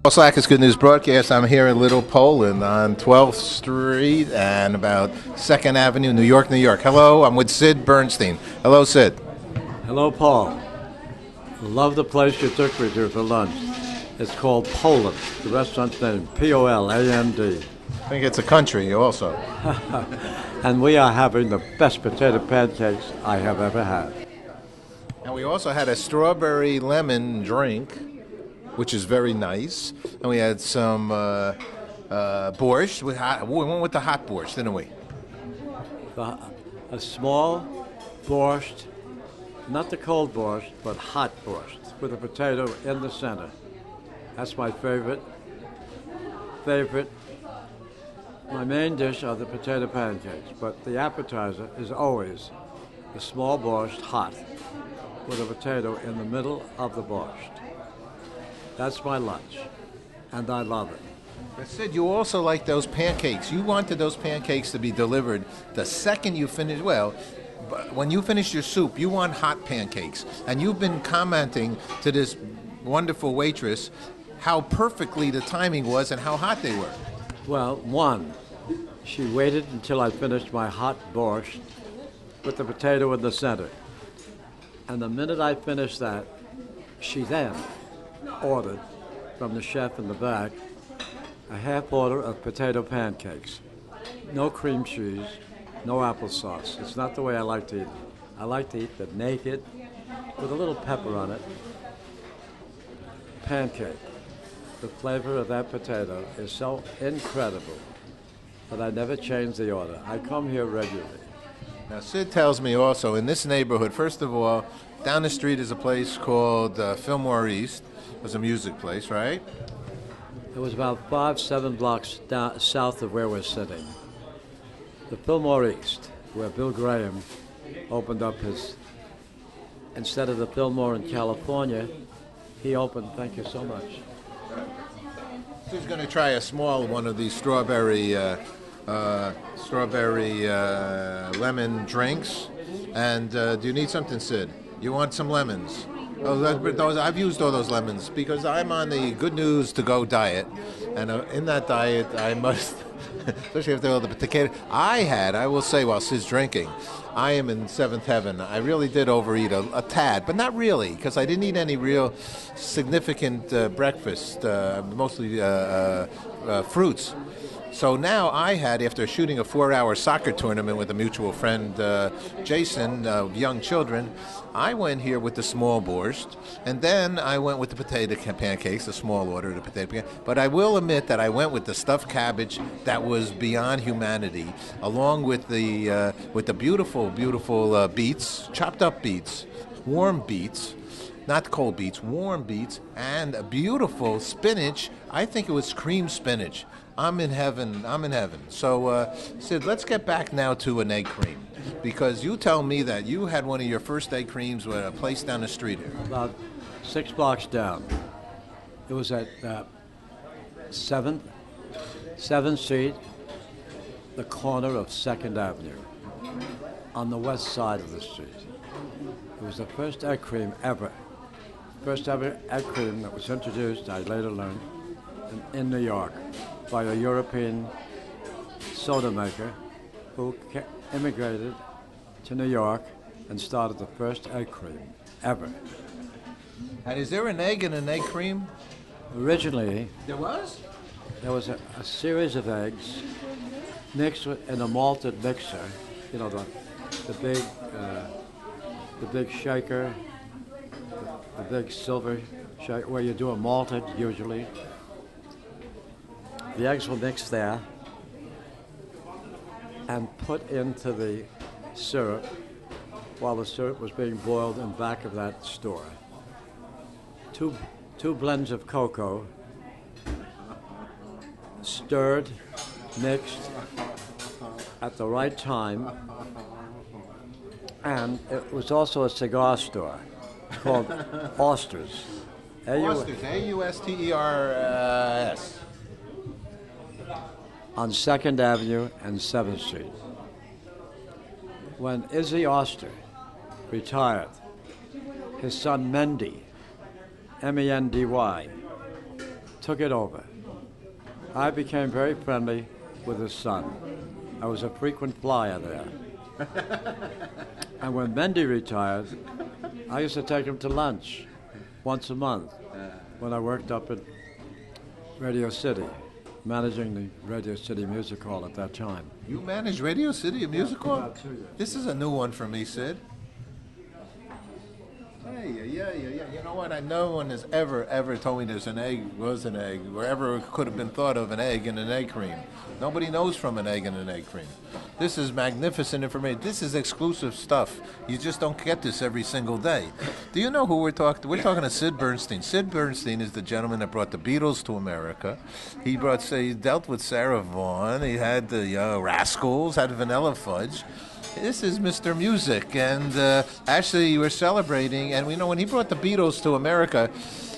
Slack is Good News Broadcast. I'm here in Little Poland on 12th Street and about 2nd Avenue, New York, New York. Hello, I'm with Sid Bernstein. Hello, Sid. Hello, Paul. Love the place you took me to for lunch. It's called Poland. The restaurant's name, Poland. I think it's a country also. And we are having the best potato pancakes I have ever had. And we also had a strawberry lemon drink, which is very nice. And we had some borscht. We went with the hot borscht, didn't we? A small borscht, not the cold borscht, but hot borscht, with a potato in the center. That's my favorite. My main dish are the potato pancakes, but the appetizer is always the small borscht hot, with a potato in the middle of the borscht. That's my lunch, and I love it. But Sid, you also like those pancakes. You wanted those pancakes to be delivered the second you finish. Well, when you finish your soup, you want hot pancakes. And you've been commenting to this wonderful waitress how perfectly the timing was and how hot they were. Well, one, she waited until I finished my hot borscht with the potato in the center. And the minute I finished that, she then ordered from the chef in the back a half order of potato pancakes. No cream cheese, no applesauce. It's not the way I like to eat. I like to eat the naked with a little pepper on it. Pancake. The flavor of that potato is so incredible that I never change the order. I come here regularly. Now, Sid tells me also in this neighborhood, first of all, down the street is a place called Fillmore East. It was a music place, right? It was about 5-7 blocks south of where we're sitting. The Fillmore East, where Bill Graham opened up his, instead of the Fillmore in California, he opened, thank you so much. Sid's going to try a small one of these strawberry lemon drinks. And do you need something, Sid? You want some lemons? I've used all those lemons because I'm on the Good News to Go diet, and in that diet I must, especially after all the potato I will say while Sid's drinking, I am in seventh heaven. I really did overeat a tad, but not really, because I didn't eat any real significant breakfast, mostly fruits. So now I had, after shooting a 4-hour soccer tournament with a mutual friend, Jason, of young children, I went here with the small borscht, and then I went with the potato pancakes, a small order of the potato pancakes. But I will admit that I went with the stuffed cabbage that was beyond humanity, along with the beautiful, beautiful beets, chopped up beets, warm beets. Not cold beets, warm beets, and a beautiful spinach. I think it was cream spinach. I'm in heaven. So, Sid, let's get back now to an egg cream. Because you tell me that you had one of your first egg creams with a place down the street here. About 6 blocks down. It was at 7th Street, the corner of 2nd Avenue, on the west side of the street. It was the first egg cream ever. First ever egg cream that was introduced, I later learned, in New York by a European soda maker who immigrated to New York and started the first egg cream ever. And is there an egg in an egg cream? Originally, There was? there was a series of eggs mixed in a malted mixer, you know, the big shaker, the big silver shaker, where you do a malted usually. The eggs were mixed there and put into the syrup while the syrup was being boiled in back of that store. Two blends of cocoa, stirred, mixed at the right time, and it was also a cigar store called Auster's. Auster's, Austers. On 2nd Avenue and 7th Street. When Izzy Oster retired, his son Mendy, Mendy, took it over. I became very friendly with his son. I was a frequent flyer there. And when Mendy retired, I used to take him to lunch once a month when I worked up at Radio City, managing the Radio City Music Hall at that time. You managed Radio City Music Hall? About 2 years. This is a new one for me, Sid. Hey, yeah. You know what? No one has ever told me there's an egg, was an egg, or ever could have been thought of an egg in an egg cream. Nobody knows from an egg in an egg cream. This is magnificent information. This is exclusive stuff. You just don't get this every single day. Do you know who we're talking to? We're talking to Sid Bernstein. Sid Bernstein is the gentleman that brought the Beatles to America. He dealt with Sarah Vaughan. He had the Rascals, had Vanilla Fudge. This is Mr. Music, and actually we're celebrating, and we know when he brought the Beatles to America,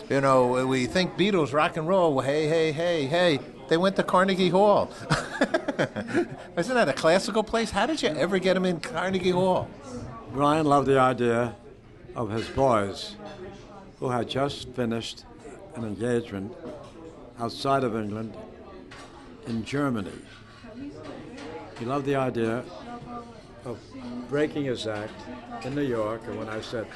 you know, we think Beatles, rock and roll, hey, they went to Carnegie Hall. Isn't that a classical place? How did you ever get them in Carnegie Hall? Brian loved the idea of his boys, who had just finished an engagement outside of England in Germany. He loved the idea of breaking his act in New York, and when I said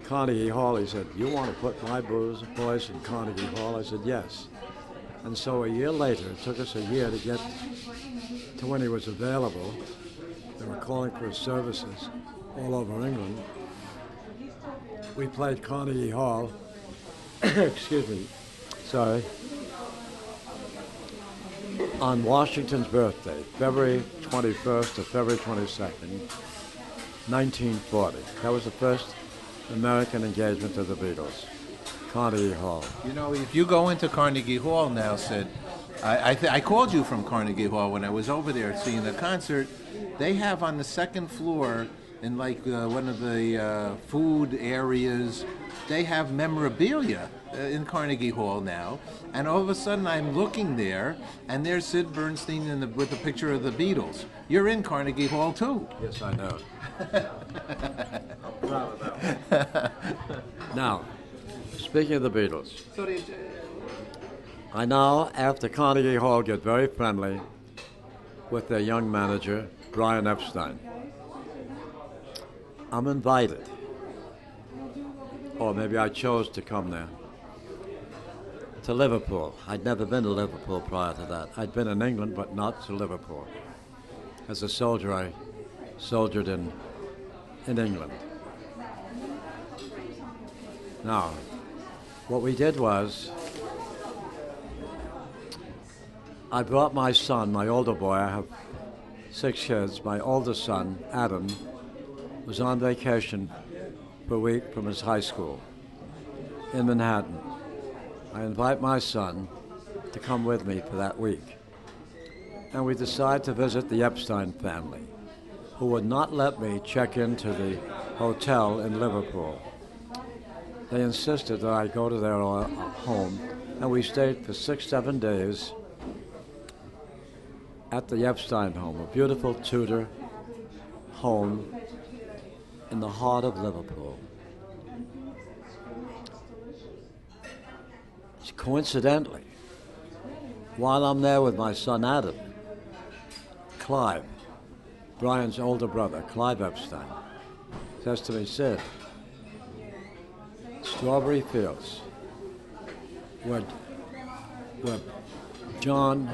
Carnegie Hall, he said, "You want to put my boys in Carnegie Hall?" I said, "Yes." And so a year later, it took us a year to get to when he was available. They were calling for his services all over England. We played Carnegie Hall, excuse me, sorry, on Washington's birthday, February 21st to February 22nd, 1940. That was the first American engagement of the Beatles, Carnegie Hall. You know, if you go into Carnegie Hall now, Sid, I called you from Carnegie Hall when I was over there seeing the concert. They have on the second floor, in like one of the food areas, they have memorabilia in Carnegie Hall now. And all of a sudden I'm looking there, and there's Sid Bernstein with the picture of the Beatles. You're in Carnegie Hall too. Yes, I know. I'm proud of that. Now, speaking of the Beatles, I now, after Carnegie Hall, get very friendly with their young manager, Brian Epstein. I'm invited, or maybe I chose to come there, to Liverpool. I'd never been to Liverpool prior to that. I'd been in England, but not to Liverpool. As a soldier, I soldiered in England. Now, what we did was, I brought my son, my older boy. I have 6 kids. My oldest son, Adam, was on vacation for a week from his high school in Manhattan. I invite my son to come with me for that week. And we decide to visit the Epstein family, who would not let me check into the hotel in Liverpool. They insisted that I go to their home, and we stayed for 6-7 days at the Epstein home, a beautiful Tudor home in the heart of Liverpool. Coincidentally, while I'm there with my son Adam, Clive, Brian's older brother, Clive Epstein, says to me, "Sid, Strawberry Fields, where John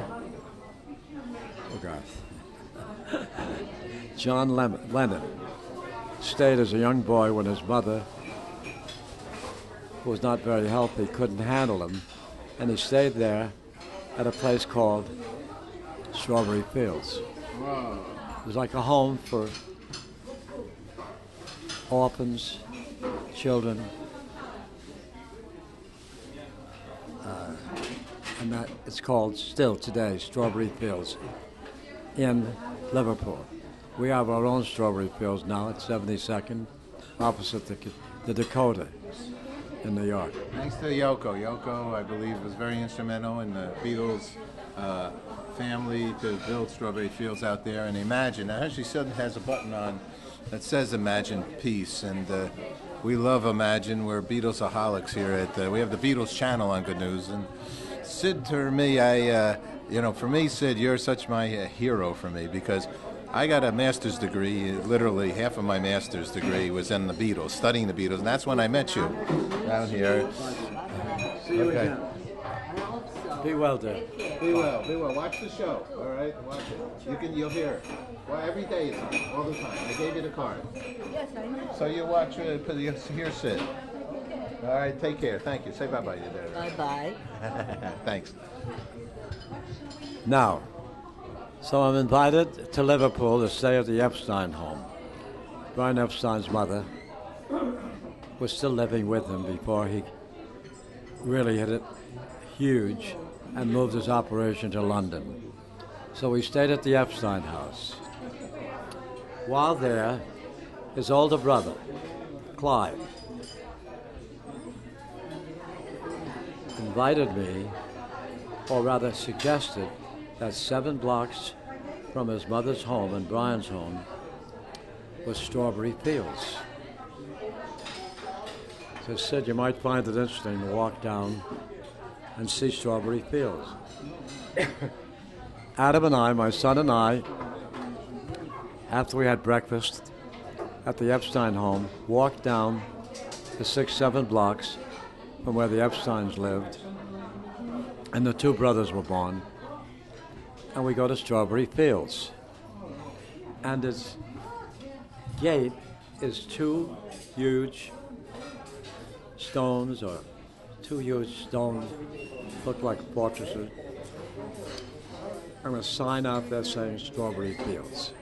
Lennon stayed as a young boy when his mother, who was not very healthy, couldn't handle him, and he stayed there at a place called Strawberry Fields." Wow. It was like a home for orphans, children, and that it's called still today Strawberry Fields in Liverpool. We have our own Strawberry Fields now at 72nd, opposite the Dakota in New York. Thanks to Yoko. Yoko, I believe, was very instrumental in the Beatles' family to build Strawberry Fields out there. And Imagine, now she has a button on that says Imagine Peace, and We love Imagine. We're Beatlesaholics here at. We have the Beatles channel on Good News, and Sid, for me, for me, Sid, you're such my hero for me because I got a master's degree. Literally, half of my master's degree was in the Beatles, studying the Beatles, and that's when I met you down here. Okay. Be well, Dave. Be well. Be well. Watch the show. All right, watch it. You'll hear it. Well, every day it's on, all the time. I gave you the card. Yes, I know. So you watch. Here, Sid. All right. Take care. Thank you. Say bye-bye to there. Bye-bye. Thanks. Now, so I'm invited to Liverpool to stay at the Epstein home. Brian Epstein's mother was still living with him before he really hit it huge and moved his operation to London. So we stayed at the Epstein house. While there, his older brother, Clive, invited me, or rather suggested, that 7 blocks from his mother's home and Brian's home was Strawberry Fields. So Sid, you might find it interesting to walk down and see Strawberry Fields. Adam and I, my son and I, after we had breakfast at the Epstein home, walked down the 6-7 blocks from where the Epsteins lived, and the 2 brothers were born, and we go to Strawberry Fields. And its gate is 2 huge stones, or 2 huge stones, look like fortresses, and a sign out there saying Strawberry Fields.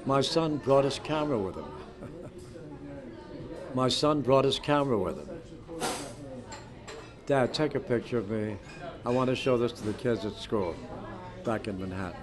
My son brought his camera with him. My son brought his camera with him. Dad, take a picture of me. I want to show this to the kids at school back in Manhattan.